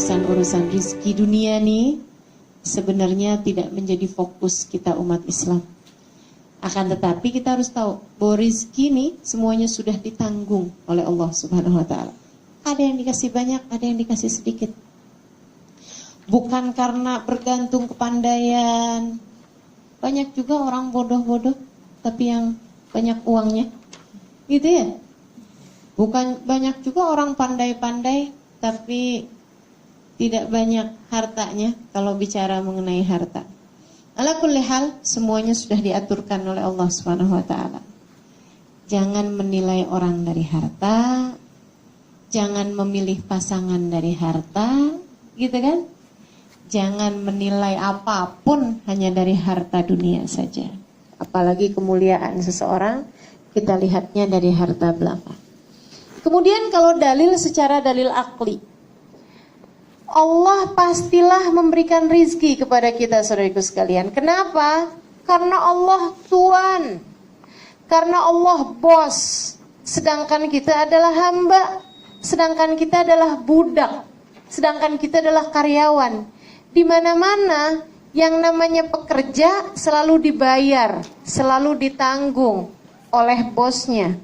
urusan-urusan rizki dunia nih sebenarnya tidak menjadi fokus kita umat Islam. Akan tetapi kita harus tahu bahwa rizki nih semuanya sudah ditanggung oleh Allah Subhanahu wa Ta'ala. Ada yang dikasih banyak, ada yang dikasih sedikit. Bukan karena bergantung kepandaian. Banyak juga orang bodoh-bodoh tapi yang banyak uangnya, gitu ya. Bukan banyak juga orang pandai-pandai tapi tidak banyak hartanya kalau bicara mengenai harta. Ala kulli hal, semuanya sudah diaturkan oleh Allah Subhanahu wa Ta'ala. Jangan menilai orang dari harta, jangan memilih pasangan dari harta, gitu kan? Jangan menilai apapun hanya dari harta dunia saja. Apalagi kemuliaan seseorang, kita lihatnya dari harta belaka. Kemudian kalau dalil secara dalil akli, Allah pastilah memberikan rizki kepada kita, saudaraku sekalian. Kenapa? Karena Allah Tuhan, karena Allah bos, sedangkan kita adalah hamba, sedangkan kita adalah budak, sedangkan kita adalah karyawan. Di mana-mana yang namanya pekerja selalu dibayar, selalu ditanggung oleh bosnya.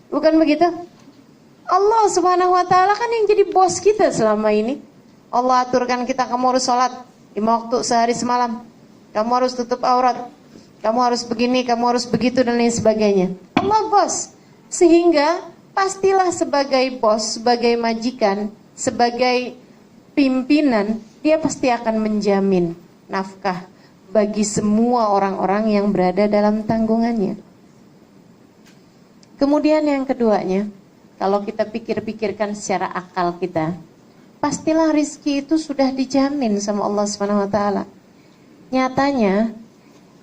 Bukan begitu? Allah Subhanahu wa Ta'ala kan yang jadi bos kita selama ini. Allah aturkan kita, kamu harus sholat 5 waktu sehari semalam, kamu harus tutup aurat, kamu harus begini, kamu harus begitu, dan lain sebagainya. Allah bos. Sehingga pastilah sebagai bos, sebagai majikan, sebagai pimpinan, dia pasti akan menjamin nafkah bagi semua orang-orang yang berada dalam tanggungannya. Kemudian yang keduanya, kalau kita pikir-pikirkan secara akal kita, pastilah rizki itu sudah dijamin sama Allah Subhanahu wa Ta'ala. Nyatanya,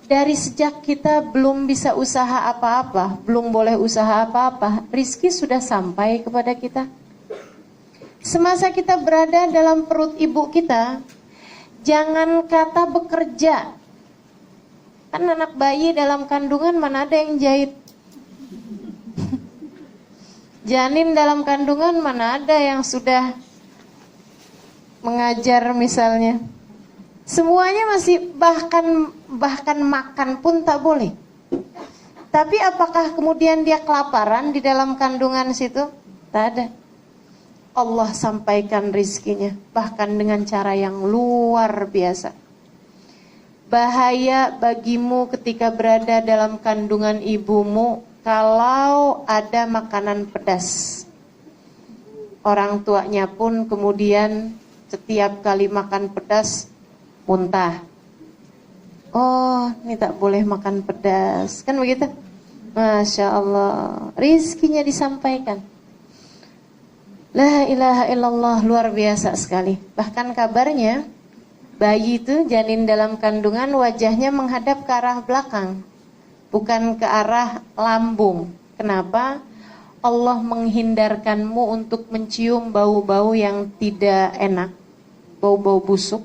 dari sejak kita belum bisa usaha apa-apa, belum boleh usaha apa-apa, rizki sudah sampai kepada kita. Semasa kita berada dalam perut ibu kita, jangan kata bekerja. Kan anak bayi dalam kandungan mana ada yang jahit? Janin dalam kandungan mana ada yang sudah mengajar misalnya. Semuanya masih bahkan makan pun tak boleh. Tapi apakah kemudian dia kelaparan di dalam kandungan situ? Tak ada. Allah sampaikan rizkinya bahkan dengan cara yang luar biasa. Bahaya bagimu ketika berada dalam kandungan ibumu kalau ada makanan pedas. Orang tuanya pun kemudian setiap kali makan pedas muntah. Oh, ini tak boleh makan pedas. Kan begitu? Masya Allah, rizkinya disampaikan. La ilaha illallah, luar biasa sekali. Bahkan kabarnya bayi itu, janin dalam kandungan, wajahnya menghadap ke arah belakang, bukan ke arah lambung. Kenapa? Allah menghindarkanmu untuk mencium bau-bau yang tidak enak, bau-bau busuk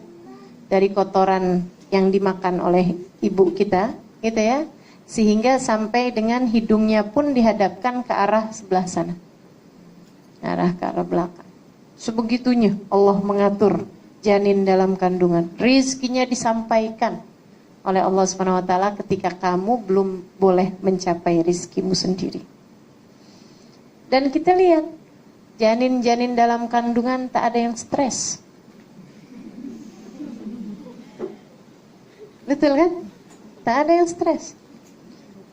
dari kotoran yang dimakan oleh ibu kita, gitu ya. Sehingga sampai dengan hidungnya pun dihadapkan ke arah sebelah sana, ke arah belakang. Sebegitunya Allah mengatur janin dalam kandungan. Rizkinya disampaikan oleh Allah Subhanahu wa Ta'ala ketika kamu belum boleh mencapai rizkimu sendiri. Dan kita lihat janin-janin dalam kandungan tak ada yang stres. Betul kan? Tak ada yang stres.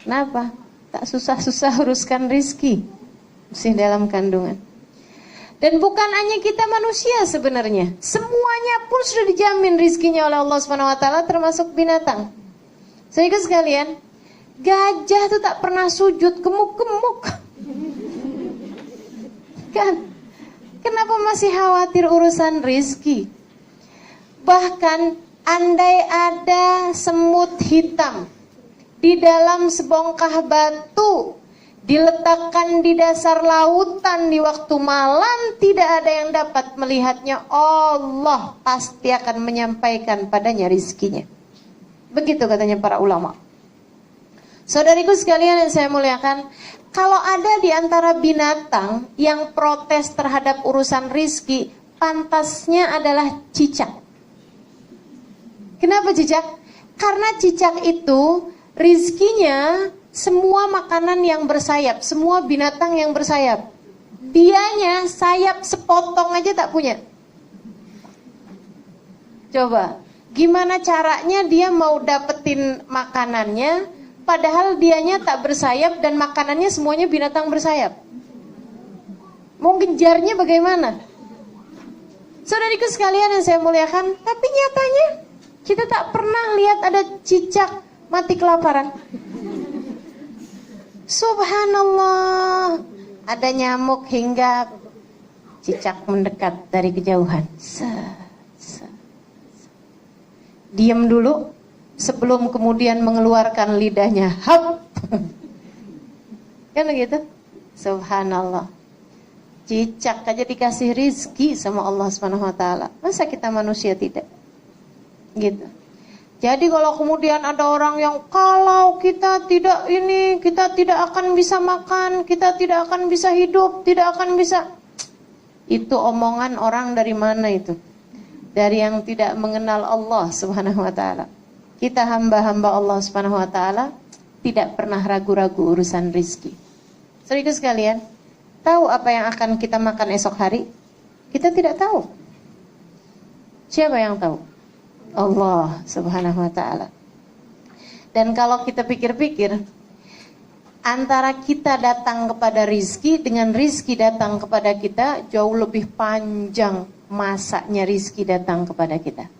Kenapa? Tak susah-susah uruskan rizki masih dalam kandungan. Dan bukan hanya kita manusia sebenarnya, semuanya pun sudah dijamin rizkinya oleh Allah Subhanahu wa Ta'ala, termasuk binatang. Saudara sekalian, gajah itu tak pernah sujud, gemuk-gemuk. Kan? Kenapa masih khawatir urusan rizki? Bahkan andai ada semut hitam di dalam sebongkah batu, diletakkan di dasar lautan di waktu malam, tidak ada yang dapat melihatnya. Allah pasti akan menyampaikan padanya rizkinya. Begitu katanya para ulama. Saudariku sekalian yang saya muliakan, kalau ada di antara binatang yang protes terhadap urusan rizki, pantasnya adalah cicak. Kenapa cicak? Karena cicak itu rizkinya semua makanan yang bersayap, semua binatang yang bersayap. Dianya sayap sepotong aja tak punya. Coba, gimana caranya dia mau dapetin makanannya, padahal dianya tak bersayap dan makanannya semuanya binatang bersayap? Mau ngejarnya bagaimana? Saudariku sekalian yang saya muliakan, tapi nyatanya kita tak pernah lihat ada cicak mati kelaparan. Subhanallah, ada nyamuk hingga cicak mendekat dari kejauhan. Diam dulu sebelum kemudian mengeluarkan lidahnya. Hap. Kan begitu? Subhanallah. Cicak aja dikasih rizki sama Allah Subhanahu wa taala. Masa kita manusia tidak? Gitu. Jadi kalau kemudian ada orang yang kalau kita tidak ini, kita tidak akan bisa makan, kita tidak akan bisa hidup, tidak akan bisa. Itu omongan orang dari mana itu? Dari yang tidak mengenal Allah Subhanahu wa taala. Kita hamba-hamba Allah Subhanahu wa taala tidak pernah ragu-ragu urusan rizki. Saudara sekalian, tahu apa yang akan kita makan esok hari? Kita tidak tahu. Siapa yang tahu? Allah Subhanahu wa taala. Dan kalau kita pikir-pikir, antara kita datang kepada rizki dengan rizki datang kepada kita jauh lebih panjang masanya rizki datang kepada kita.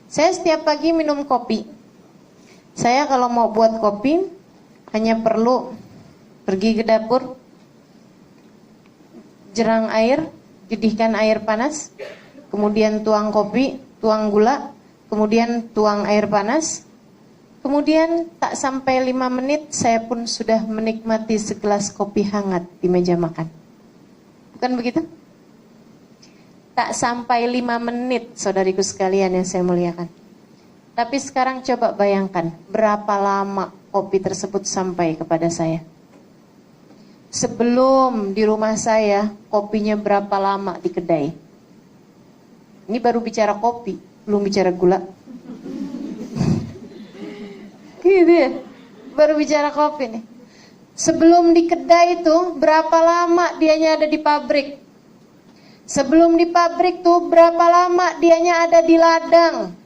Saya setiap pagi minum kopi. Saya kalau mau buat kopi hanya perlu pergi ke dapur, jerang air, didihkan air panas, kemudian tuang kopi, tuang gula, kemudian tuang air panas, kemudian tak sampai 5 menit saya pun sudah menikmati segelas kopi hangat di meja makan. Bukan begitu? Tak sampai 5 menit, saudariku sekalian yang saya muliakan. Tapi sekarang coba bayangkan berapa lama kopi tersebut sampai kepada saya. Sebelum di rumah saya, kopinya berapa lama di kedai. Ini baru bicara kopi, belum bicara gula. Gitu ya, baru bicara kopi nih. Sebelum di kedai itu, berapa lama dianya ada di pabrik. Sebelum di pabrik tuh, berapa lama dianya ada di ladang.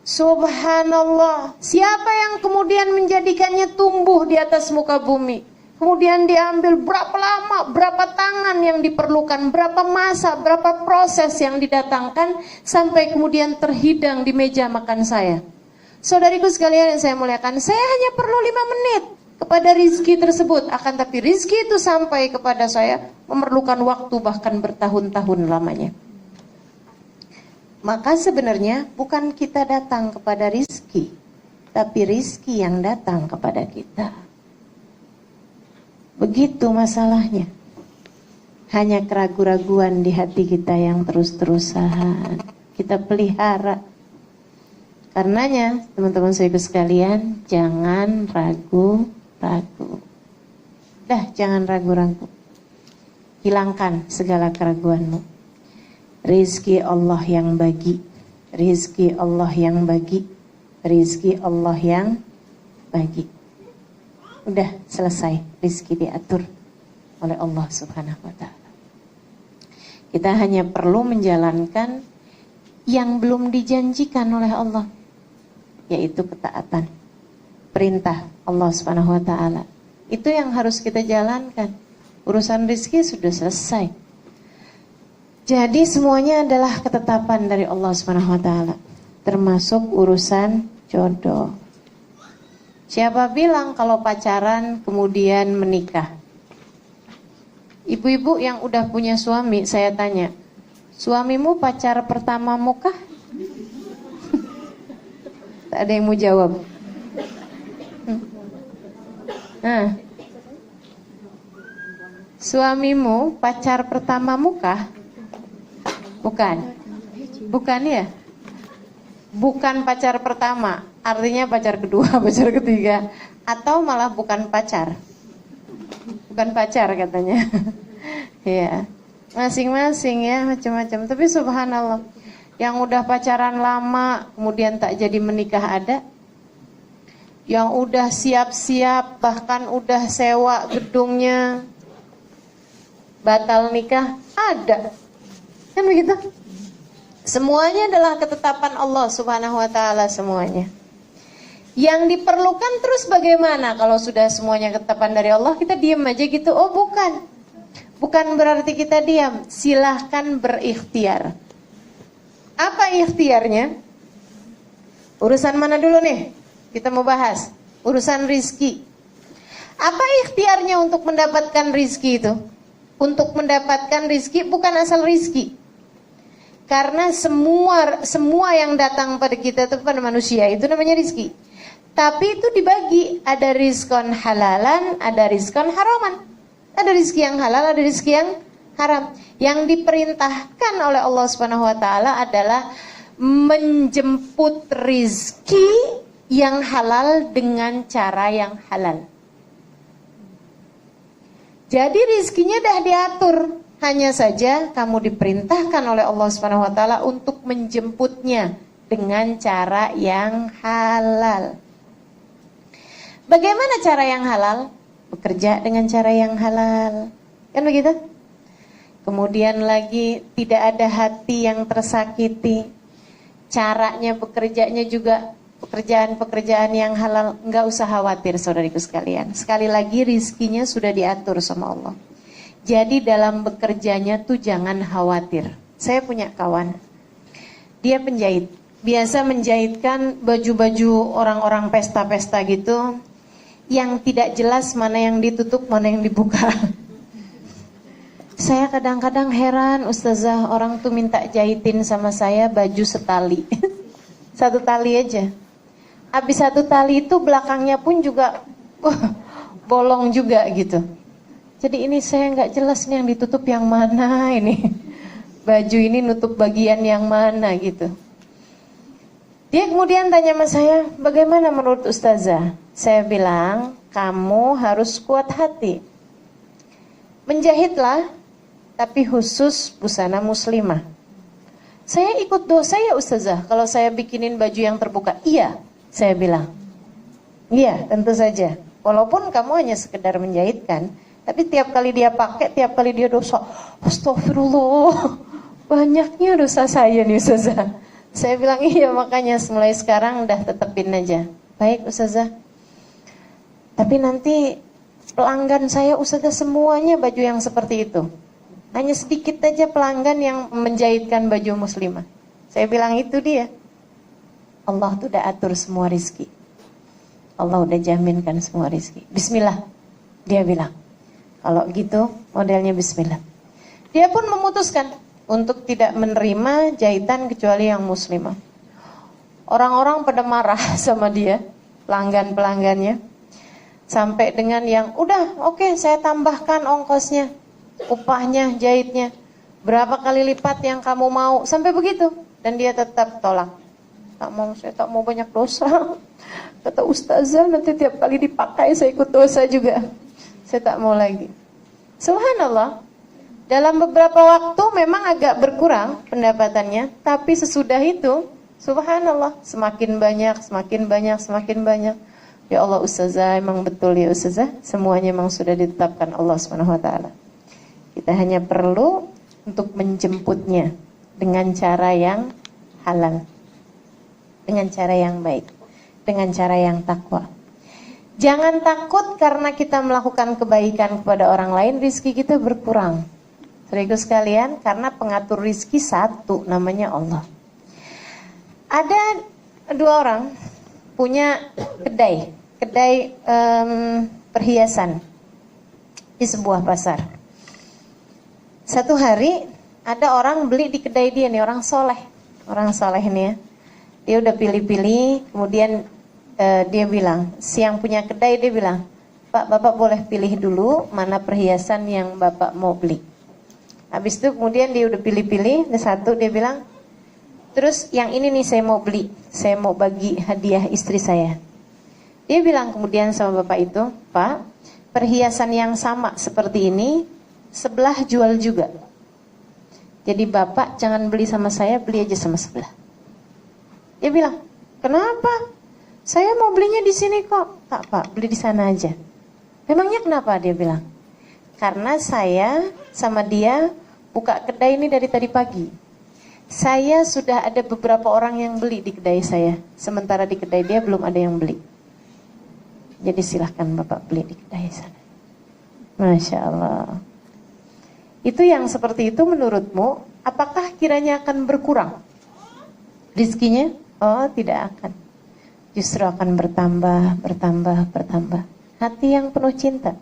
Subhanallah, siapa yang kemudian menjadikannya tumbuh di atas muka bumi? Kemudian diambil berapa lama, berapa tangan yang diperlukan, berapa masa, berapa proses yang didatangkan sampai kemudian terhidang di meja makan saya. Saudariku sekalian yang saya muliakan, saya hanya perlu 5 menit kepada rizki tersebut. Akan tapi rizki itu sampai kepada saya memerlukan waktu bahkan bertahun-tahun lamanya. Maka sebenarnya bukan kita datang kepada rizki, tapi rizki yang datang kepada kita. Begitu masalahnya. Hanya keraguan-raguan di hati kita yang terus-terusan kita pelihara. Karenanya teman-teman saya sekalian, jangan ragu-ragu. Jangan ragu-ragu. Hilangkan segala keraguanmu. Rizki Allah yang bagi, rizki Allah yang bagi, rizki Allah yang bagi. Udah selesai, rizki diatur oleh Allah Subhanahu wa ta'ala. Kita hanya perlu menjalankan yang belum dijanjikan oleh Allah, yaitu ketaatan perintah Allah Subhanahu wa ta'ala. Itu yang harus kita jalankan. Urusan rizki sudah selesai. Jadi semuanya adalah ketetapan dari Allah Subhanahu wa ta'ala, termasuk urusan jodoh. Siapa bilang kalau pacaran kemudian menikah? Ibu-ibu yang udah punya suami, saya tanya, suamimu pacar pertamamu kah? Tak ada yang mau jawab. Suamimu pacar pertamamu kah? Bukan. Bukan ya? Bukan pacar pertama, artinya pacar kedua, pacar ketiga, atau malah bukan pacar. Bukan pacar katanya. Ya. Masing-masing ya, macam-macam. Tapi subhanallah, yang udah pacaran lama kemudian tak jadi menikah ada, yang udah siap-siap bahkan udah sewa gedungnya batal nikah ada. Kan begitu? Semuanya adalah ketetapan Allah Subhanahu wa taala semuanya. Yang diperlukan terus bagaimana kalau sudah semuanya ketetapan dari Allah, kita diam aja gitu? Oh, bukan. Bukan berarti kita diam. Silahkan berikhtiar. Apa ikhtiarnya? Urusan mana dulu nih? Kita mau bahas. Urusan rizki. Apa ikhtiarnya untuk mendapatkan rizki itu? Untuk mendapatkan rizki bukan asal rizki. Karena semua yang datang pada kita itu, pada manusia, itu namanya rizki. Tapi itu dibagi, ada rizkon halalan, ada rizkon haraman. Ada rizki yang halal, ada rizki yang haram. Yang diperintahkan oleh Allah Subhanahu wa taala adalah menjemput rizki yang halal dengan cara yang halal. Jadi rizkinya dah diatur. Hanya saja kamu diperintahkan oleh Allah Subhanahu wa taala untuk menjemputnya dengan cara yang halal. Bagaimana cara yang halal? Bekerja dengan cara yang halal. Kan begitu? Kemudian lagi tidak ada hati yang tersakiti. Caranya bekerjanya juga pekerjaan-pekerjaan yang halal. Enggak usah khawatir saudariku sekalian. Sekali lagi rizkinya sudah diatur sama Allah. Jadi dalam bekerjanya tuh jangan khawatir. Saya punya kawan, dia penjahit. Biasa menjahitkan baju-baju orang-orang pesta-pesta gitu, yang tidak jelas mana yang ditutup, mana yang dibuka. Saya kadang-kadang heran, Ustazah, orang tuh minta jahitin sama saya baju setali. Satu tali aja. Habis satu tali itu belakangnya pun juga bolong juga gitu. Jadi ini saya nggak jelas nih yang ditutup yang mana ini. Baju ini nutup bagian yang mana gitu. Dia kemudian tanya sama saya, bagaimana menurut Ustazah? Saya bilang, kamu harus kuat hati. Menjahitlah, tapi khusus busana muslimah. Saya ikut dosa ya Ustazah kalau saya bikinin baju yang terbuka? Iya, saya bilang. Iya, tentu saja. Walaupun kamu hanya sekedar menjahitkan, tapi tiap kali dia pakai, tiap kali dia dosa. Astagfirullah, banyaknya dosa saya nih Ustazah. Saya bilang iya, makanya mulai sekarang udah tetepin aja. Baik Ustazah. Tapi nanti pelanggan saya Ustazah semuanya baju yang seperti itu. Hanya sedikit aja pelanggan yang menjahitkan baju muslimah. Saya bilang itu dia. Allah tuh udah atur semua rizki. Allah udah jaminkan semua rizki. Bismillah, dia bilang. Kalau gitu modelnya bismillah. Dia pun memutuskan untuk tidak menerima jahitan kecuali yang muslimah. Orang-orang pada marah sama dia, pelanggan-pelanggannya. Sampai dengan yang, udah oke, saya tambahkan ongkosnya, upahnya, jahitnya. Berapa kali lipat yang kamu mau, sampai begitu. Dan dia tetap tolak. Tak mau, saya tak mau banyak dosa. Kata Ustazah, nanti tiap kali dipakai saya ikut dosa juga. Saya tak mau lagi. Subhanallah, dalam beberapa waktu memang agak berkurang pendapatannya, tapi sesudah itu, subhanallah, semakin banyak, semakin banyak, semakin banyak. Ya Allah Ustazah, emang betul ya Ustazah, semuanya memang sudah ditetapkan Allah SWT. Kita hanya perlu untuk menjemputnya dengan cara yang halal, dengan cara yang baik, dengan cara yang takwa. Jangan takut karena kita melakukan kebaikan kepada orang lain, rizki kita berkurang. Saudaraku sekalian, karena pengatur rizki satu, namanya Allah. Ada dua orang punya kedai perhiasan di sebuah pasar. Satu hari ada orang beli di kedai dia nih, orang soleh ini ya. Dia udah pilih-pilih, kemudian dia bilang, si yang punya kedai dia bilang, Pak, Bapak boleh pilih dulu mana perhiasan yang Bapak mau beli. Habis itu kemudian dia udah pilih-pilih, ada satu dia bilang, terus yang ini nih saya mau beli, saya mau bagi hadiah istri saya. Dia bilang kemudian sama Bapak itu, Pak, perhiasan yang sama seperti ini sebelah jual juga. Jadi bapak jangan beli sama saya, beli aja sama sebelah. Dia bilang, kenapa? Saya mau belinya di sini kok. Pak, beli di sana aja. Memangnya kenapa? Dia bilang, karena saya sama dia buka kedai ini dari tadi pagi. Saya sudah ada beberapa orang yang beli di kedai saya, sementara di kedai dia belum ada yang beli. Jadi silahkan bapak beli di kedai sana. Masya Allah. Itu yang seperti itu menurutmu, apakah kiranya akan berkurang rizkinya? Oh, tidak akan. Justru akan bertambah. Hati yang penuh cinta.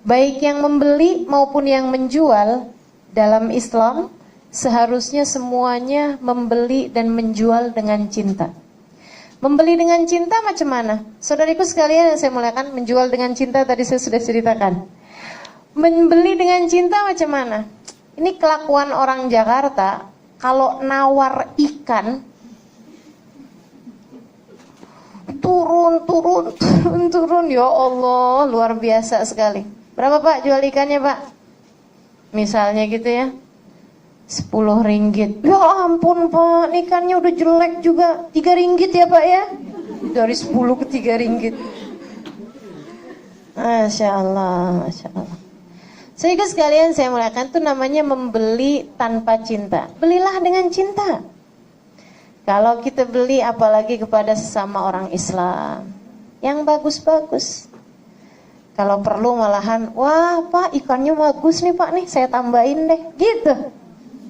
Baik yang membeli maupun yang menjual dalam Islam, seharusnya semuanya membeli dan menjual dengan cinta. Membeli dengan cinta macam mana? Saudariku sekalian yang saya muliakan, menjual dengan cinta tadi saya sudah ceritakan. Membeli dengan cinta macam mana? Ini kelakuan orang Jakarta, kalau nawar ikan, turun, ya Allah, luar biasa sekali. Berapa Pak jual ikannya Pak? Misalnya gitu ya, 10 ringgit. Ya ampun Pak, ikannya udah jelek juga, 3 ringgit ya Pak ya? Dari 10 ke 3 ringgit. Masya Allah. Sehingga sekalian saya muliakan, itu namanya membeli tanpa cinta. Belilah dengan cinta. Kalau kita beli apalagi kepada sesama orang Islam yang bagus-bagus. Kalau perlu malahan, wah Pak ikannya bagus nih Pak nih, saya tambahin deh, gitu.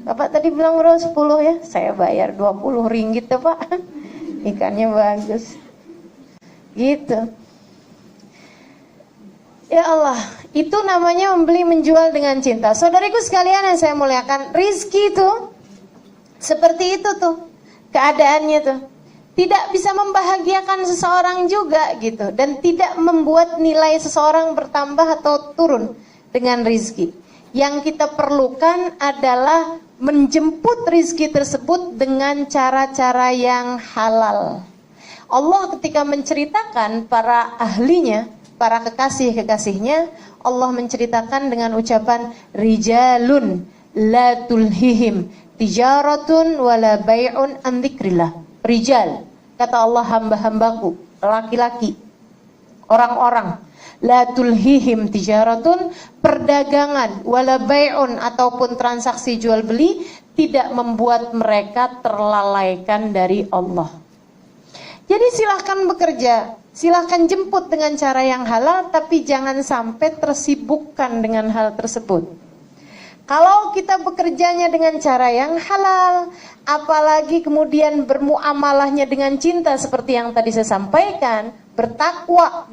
Bapak tadi bilang berapa 10 ya, saya bayar 20 ringgit ya Pak, ikannya bagus. Gitu. Ya Allah, itu namanya membeli menjual dengan cinta. Saudariku sekalian yang saya muliakan, rizki itu seperti itu tuh keadaannya tuh. Tidak bisa membahagiakan seseorang juga gitu, dan tidak membuat nilai seseorang bertambah atau turun dengan rizki. Yang kita perlukan adalah menjemput rizki tersebut dengan cara-cara yang halal. Allah ketika menceritakan para ahlinya, para kekasih-kekasihnya, Allah menceritakan dengan ucapan rijalun la tulhihim tijaratun wala bai'un an dzikrillah. Rijal, kata Allah, hamba-hambaku, laki-laki, orang-orang, la tulhihim tijaratun, perdagangan, wala bai'un ataupun transaksi jual beli tidak membuat mereka terlalaikan dari Allah. Jadi silahkan bekerja, silahkan jemput dengan cara yang halal, tapi jangan sampai tersibukkan dengan hal tersebut. Kalau kita bekerjanya dengan cara yang halal, apalagi kemudian bermuamalahnya dengan cinta seperti yang tadi saya sampaikan, bertakwa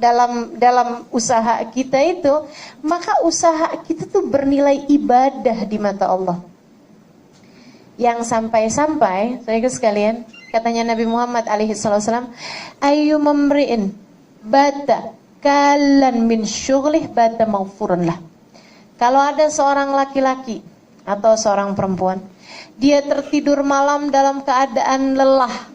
dalam usaha kita itu, maka usaha kita tuh bernilai ibadah di mata Allah. Yang sampai-sampai, saudara sekalian, katanya Nabi Muhammad alaihissalam, ayu memri'in bata kalan min syughlih bata maghfurun lah. Kalau ada seorang laki-laki atau seorang perempuan, dia tertidur malam dalam keadaan lelah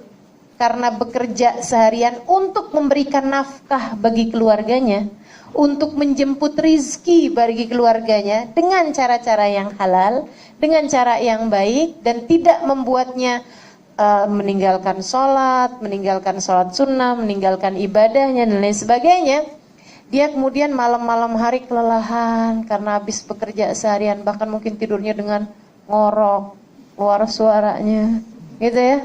karena bekerja seharian untuk memberikan nafkah bagi keluarganya, untuk menjemput rizki bagi keluarganya dengan cara-cara yang halal, dengan cara yang baik, dan tidak membuatnya meninggalkan sholat sunnah, meninggalkan ibadahnya dan lain sebagainya. Dia kemudian malam-malam hari kelelahan karena habis bekerja seharian, bahkan mungkin tidurnya dengan ngorok, keluar suaranya, gitu ya.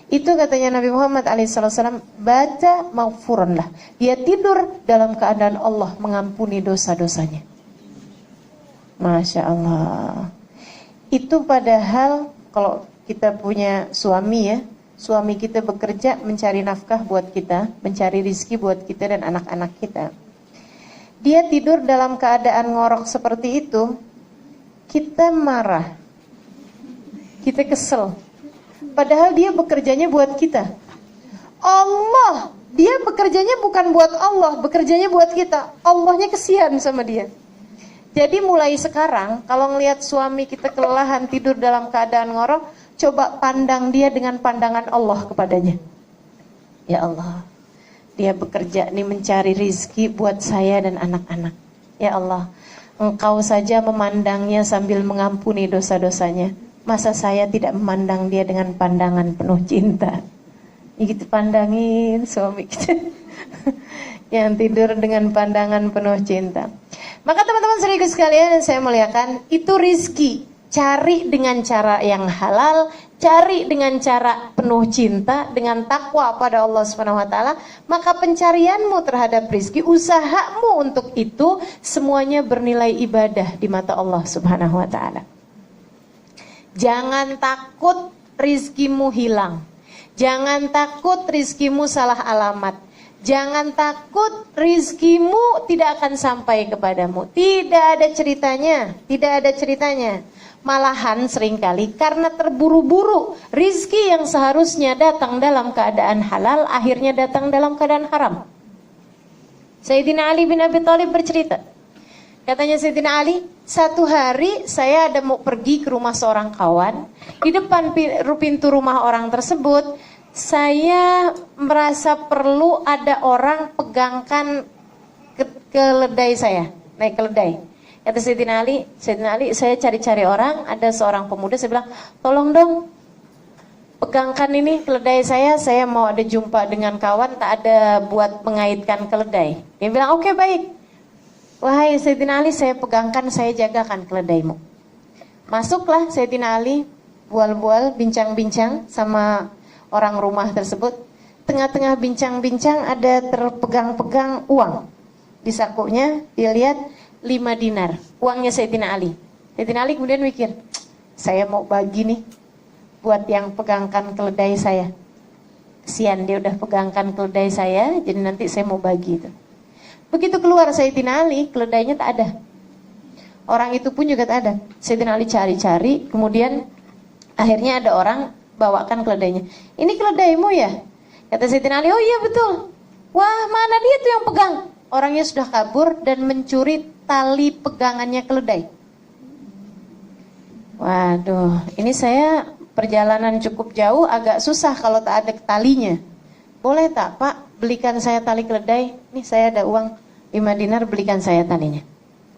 Itu katanya Nabi Muhammad alaihissalam, baca maghfurun lah. Dia tidur dalam keadaan Allah mengampuni dosa-dosanya. Masya Allah. Itu padahal kalau kita punya suami ya, suami kita bekerja mencari nafkah buat kita, mencari rizki buat kita dan anak-anak kita. Dia tidur dalam keadaan ngorok seperti itu, kita marah, kita kesel. Padahal dia bekerjanya buat kita. Allah, dia bekerjanya bukan buat Allah, bekerjanya buat kita. Allahnya kesian sama dia. Jadi mulai sekarang, kalau ngelihat suami kita kelelahan tidur dalam keadaan ngorok, coba pandang dia dengan pandangan Allah kepadanya. Ya Allah, dia bekerja nih mencari rizki buat saya dan anak-anak. Ya Allah, engkau saja memandangnya sambil mengampuni dosa-dosanya. Masa saya tidak memandang dia dengan pandangan penuh cinta? Gitu pandangin suami kita yang tidur dengan pandangan penuh cinta. Maka teman-teman saudaraku sekalian yang saya muliakan, itu rizki. Cari dengan cara yang halal, cari dengan cara penuh cinta, dengan takwa pada Allah SWT. Maka pencarianmu terhadap rizki, usahamu untuk itu, semuanya bernilai ibadah di mata Allah SWT. Jangan takut rizkimu hilang. Jangan takut rizkimu salah alamat. Jangan takut rizkimu tidak akan sampai kepadamu. Tidak ada ceritanya. Tidak ada ceritanya. Malahan seringkali karena terburu-buru, rizki yang seharusnya datang dalam keadaan halal akhirnya datang dalam keadaan haram. Sayyidina Ali bin Abi Thalib bercerita. Katanya Sayyidina Ali, satu hari saya ada mau pergi ke rumah seorang kawan. Di depan pintu rumah orang tersebut, saya merasa perlu ada orang pegangkan keledai saya, naik keledai. Kata Sayyidina Ali, saya cari-cari orang, ada seorang pemuda, saya bilang, tolong dong, pegangkan ini keledai saya mau ada jumpa dengan kawan, tak ada buat mengaitkan keledai. Dia bilang, oke, baik. Wahai Sayyidina Ali, saya pegangkan, saya jagakan keledaimu. Masuklah Sayyidina Ali, bual-bual, bincang-bincang sama orang rumah tersebut. Tengah-tengah bincang-bincang ada terpegang-pegang uang. Di sakunya, dia lihat 5 dinar, uangnya Sayyidina Ali. Sayyidina Ali kemudian mikir, saya mau bagi nih buat yang pegangkan keledai saya. Kesian dia udah pegangkan keledai saya, jadi nanti saya mau bagi itu. Begitu keluar Sayyidina Ali, keledainya tak ada. Orang itu pun juga tak ada. Sayyidina Ali cari-cari, kemudian akhirnya ada orang bawakan keledainya. Ini keledaimu ya? Kata Sayyidina Ali, oh iya betul. Wah, mana dia tuh yang pegang? Orangnya sudah kabur dan mencuri tali pegangannya keledai. Waduh, ini saya perjalanan cukup jauh, agak susah kalau tak ada talinya. Boleh tak Pak, belikan saya tali keledai? Nih saya ada uang 5 dinar, belikan saya talinya.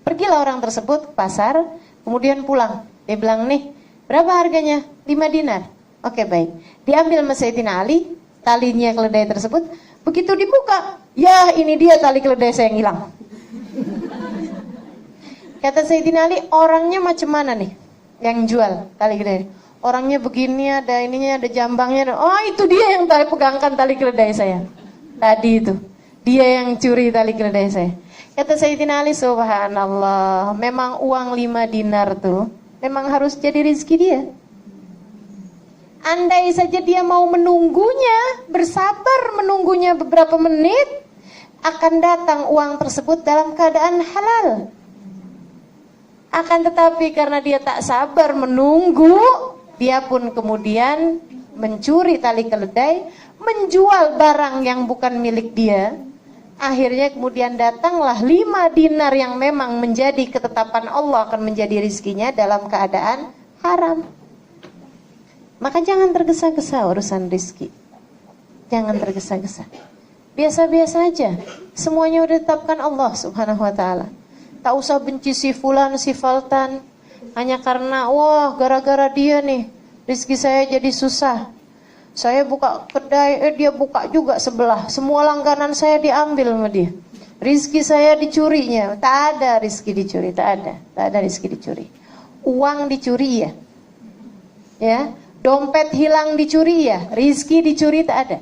Pergilah orang tersebut ke pasar, kemudian pulang. Dia bilang, nih berapa harganya? 5 dinar. Oke, baik. Diambil sama Sayyidina Ali, talinya keledai tersebut. Begitu dibuka, ya ini dia tali keledai saya yang hilang. Kata Sayyidina Ali, orangnya macam mana nih yang jual tali keledai? Orangnya begini, ada ininya, ada jambangnya. Oh itu dia yang pegangkan tali keledai saya. Tadi itu, dia yang curi tali keledai saya. Kata Sayyidina Ali, subhanallah, memang uang 5 dinar tuh, memang harus jadi rezeki dia. Andai saja dia mau menunggunya, bersabar menunggunya beberapa menit, akan datang uang tersebut dalam keadaan halal. Akan tetapi karena dia tak sabar menunggu, dia pun kemudian mencuri tali keledai, menjual barang yang bukan milik dia. Akhirnya kemudian datanglah 5 dinar yang memang menjadi ketetapan Allah akan menjadi rizkinya dalam keadaan haram. Maka jangan tergesa-gesa urusan rizki. Jangan tergesa-gesa. Biasa-biasa aja. Semuanya udah ditetapkan Allah Subhanahu wa ta'ala. Tak usah benci si fulan, si faltan. Hanya karena, wah gara-gara dia nih, rizki saya jadi susah. Saya buka kedai, dia buka juga sebelah. Semua langganan saya diambil sama dia. Rizki saya dicurinya. Tak ada rizki dicuri, tak ada. Tak ada rizki dicuri. Uang dicuri ya. Ya. Dompet hilang dicuri ya, rizki dicuri tak ada.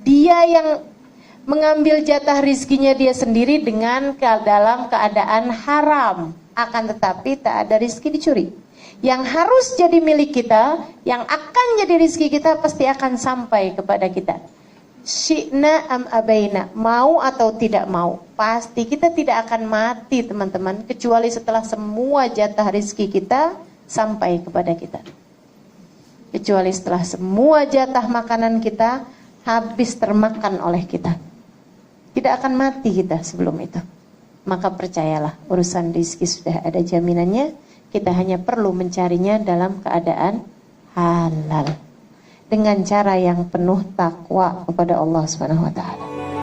Dia yang mengambil jatah rizkinya dia sendiri dengan dalam keadaan haram. Akan tetapi tak ada rizki dicuri. Yang harus jadi milik kita, yang akan jadi rizki kita pasti akan sampai kepada kita. Syi'na am abaina, mau atau tidak mau, pasti kita tidak akan mati teman-teman, kecuali setelah semua jatah rizki kita sampai kepada kita. Kecuali setelah semua jatah makanan kita habis termakan oleh kita. Tidak akan mati kita sebelum itu. Maka percayalah, urusan rizki sudah ada jaminannya. Kita hanya perlu mencarinya dalam keadaan halal. Dengan cara yang penuh takwa kepada Allah Subhanahu wa ta'ala.